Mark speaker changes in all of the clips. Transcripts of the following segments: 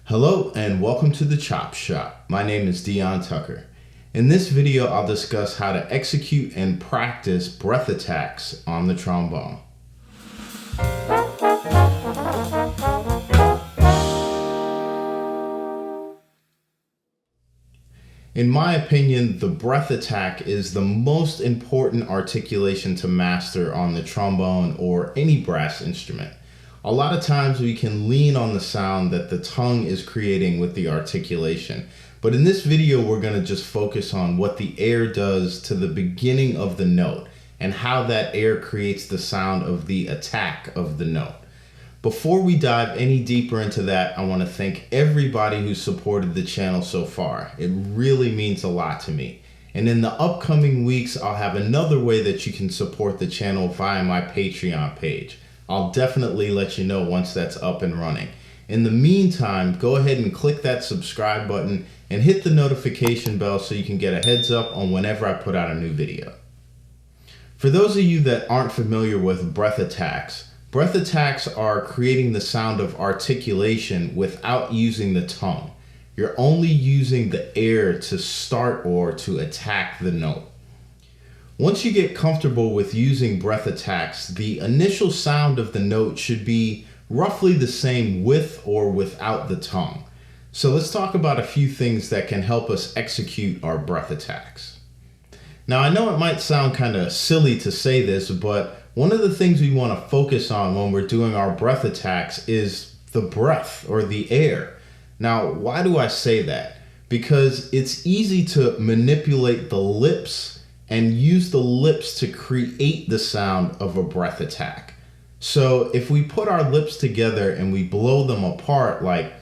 Speaker 1: Hello and welcome to the Chop Shop. My name is Dion Tucker. In this video, I'll discuss how to execute and practice breath attacks on the trombone. In my opinion, the breath attack is the most important articulation to master on the trombone or any brass instrument. A lot of times we can lean on the sound that the tongue is creating with the articulation. But in this video, we're going to just focus on what the air does to the beginning of the note and how that air creates the sound of the attack of the note. Before we dive any deeper into that, I want to thank everybody who supported the channel so far. It really means a lot to me. And in the upcoming weeks, I'll have another way that you can support the channel via my Patreon page. I'll definitely let you know once that's up and running. In the meantime, go ahead and click that subscribe button and hit the notification bell so you can get a heads up on whenever I put out a new video. For those of you that aren't familiar with breath attacks are creating the sound of articulation without using the tongue. You're only using the air to start or to attack the note. Once you get comfortable with using breath attacks, the initial sound of the note should be roughly the same with or without the tongue. So let's talk about a few things that can help us execute our breath attacks. Now, I know it might sound kind of silly to say this, but one of the things we want to focus on when we're doing our breath attacks is the breath or the air. Now, why do I say that? Because it's easy to manipulate the lips and use the lips to create the sound of a breath attack. So if we put our lips together and we blow them apart like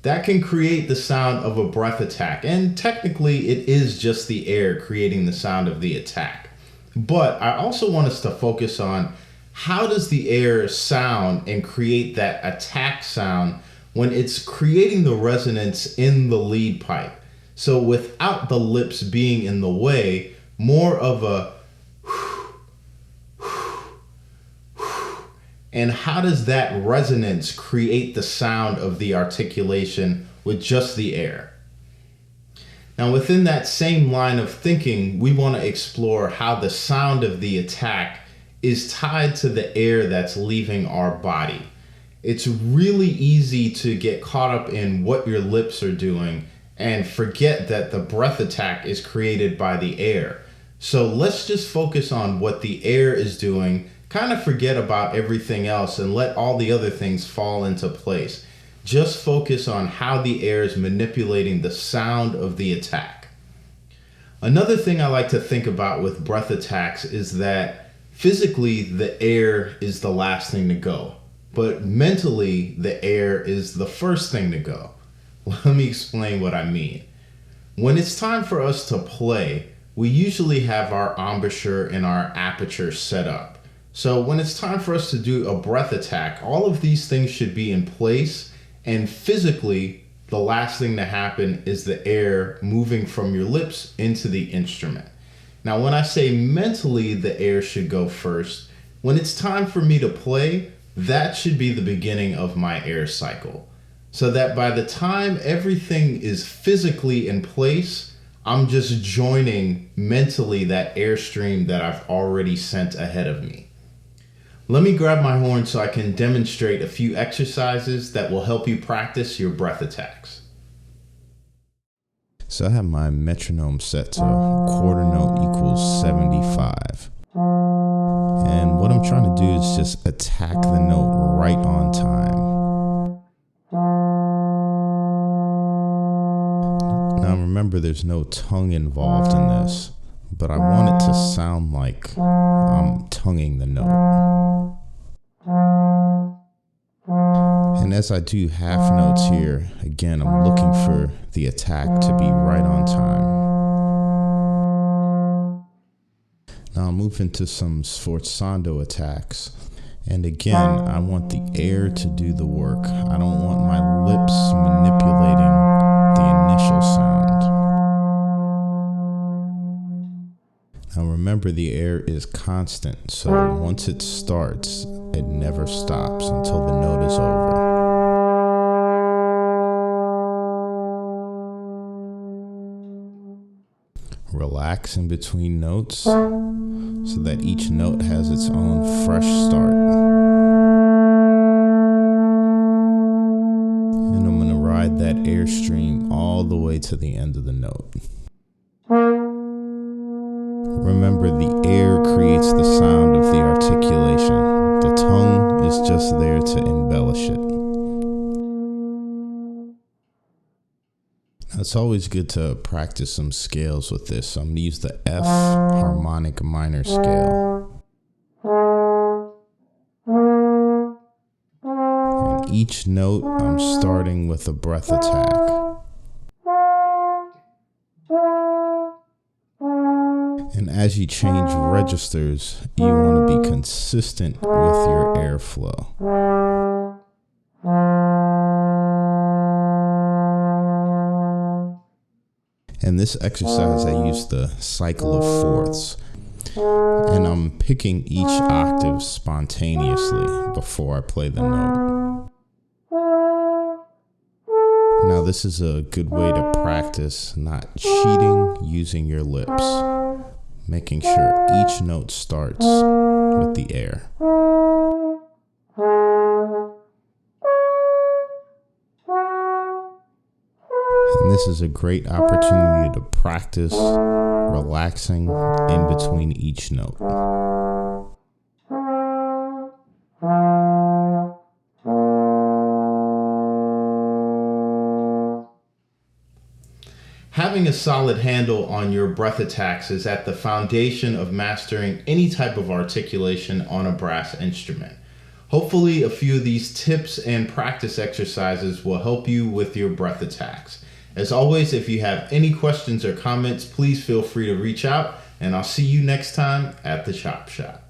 Speaker 1: that can create the sound of a breath attack. And technically it is just the air creating the sound of the attack. But I also want us to focus on how does the air sound and create that attack sound when it's creating the resonance in the lead pipe. So without the lips being in the way, more of a and how does that resonance create the sound of the articulation with just the air? Now, within that same line of thinking, we want to explore how the sound of the attack is tied to the air that's leaving our body. It's really easy to get caught up in what your lips are doing and forget that the breath attack is created by the air. So let's just focus on what the air is doing, kind of forget about everything else and let all the other things fall into place. Just focus on how the air is manipulating the sound of the attack. Another thing I like to think about with breath attacks is that physically the air is the last thing to go, but mentally the air is the first thing to go. Let me explain what I mean. When it's time for us to play, we usually have our embouchure and our aperture set up. So when it's time for us to do a breath attack, all of these things should be in place, and physically, the last thing to happen is the air moving from your lips into the instrument. Now, when I say mentally the air should go first, when it's time for me to play, that should be the beginning of my air cycle. So that by the time everything is physically in place, I'm just joining mentally that airstream that I've already sent ahead of me. Let me grab my horn so I can demonstrate a few exercises that will help you practice your breath attacks. So I have my metronome set to quarter note equals 75. And what I'm trying to do is just attack the note right on time. Now remember, there's no tongue involved in this, but I want it to sound like I'm tonguing the note. And as I do half notes here, again, I'm looking for the attack to be right on time. Now I'll move into some sforzando attacks. And again, I want the air to do the work. I don't want my lips manipulating the initial sound. Now remember, the air is constant, so once it starts, it never stops until the note is over. Relax in between notes so that each note has its own fresh start. And I'm going to ride that airstream all the way to the end of the note. Remember, the air creates the sound of the articulation. The tongue is just there to embellish it. It's always good to practice some scales with this. So I'm going to use the F harmonic minor scale. And each note, I'm starting with a breath attack. And as you change registers, you want to be consistent with your airflow. In this exercise, I use the cycle of fourths, and I'm picking each octave spontaneously before I play the note. Now, this is a good way to practice not cheating using your lips, making sure each note starts with the air. And this is a great opportunity to practice relaxing in between each note. Having a solid handle on your breath attacks is at the foundation of mastering any type of articulation on a brass instrument. Hopefully, a few of these tips and practice exercises will help you with your breath attacks. As always, if you have any questions or comments, please feel free to reach out, and I'll see you next time at the Chop Shop.